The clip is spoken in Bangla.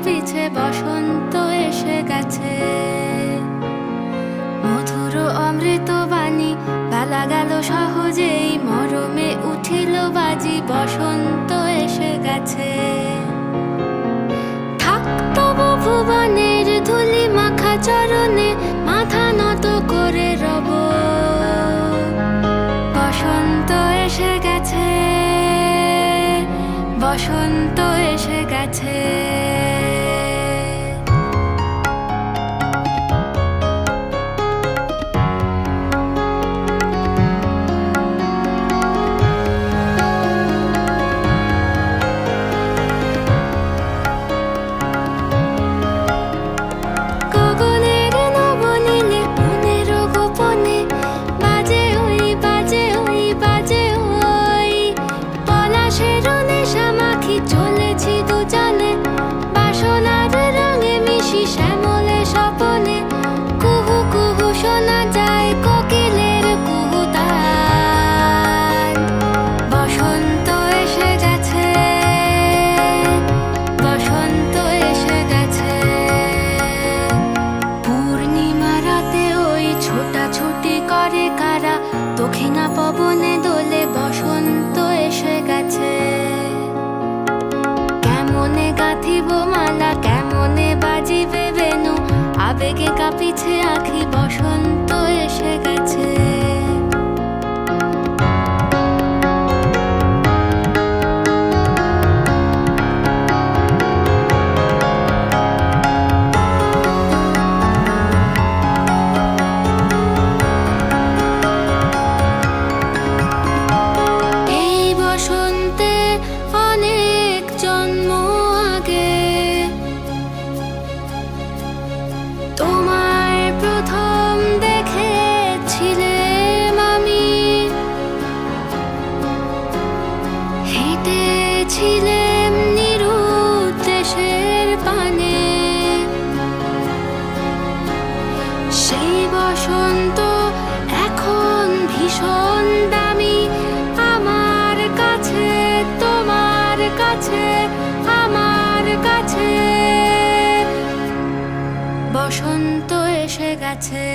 কাঁপিছে, বসন্ত এসে গেছে। মধুর অমৃত বাণী বেলা গেল সহজেই, মরমে উঠিল বাজি, বসন্ত এসে গেছে। থাক তবু ভুবনের ধুলি মাখা চরণে, মাথা নত করে রব। বসন্ত এসে গেছে, বসন্ত এসে গেছে। চলেছি দুজনে বাসনার রঙে মিশি, শ্যামলে স্বপনে কুহু কুহু শোনা যায় কোকিলের কুহুতান। বসন্ত এসে গেছে, বসন্ত এসে গেছে। পূর্ণিমা রাতে ওই ছোটাছুটি করে কারা, দক্ষিণা পবনে দোলে, বসন্ত এসে গেছে। কেমনে গাঁথিব মালা, কেমনে বাজিবে বেনু, আবেগে কাঁপিছে আঁখি, বসন্ত এসে গেছে। এই বসন্তে অনেক জন্ম আগে তোমায় প্রথম দেখেছিলাম আমি। হেঁটেছিলাম নিরুদ্দেশের পানে, সেই বসন্ত এখন ভীষণ দামি আমার কাছে, তোমার কাছে, আমার কাছে। বসন্ত এসে গেছে।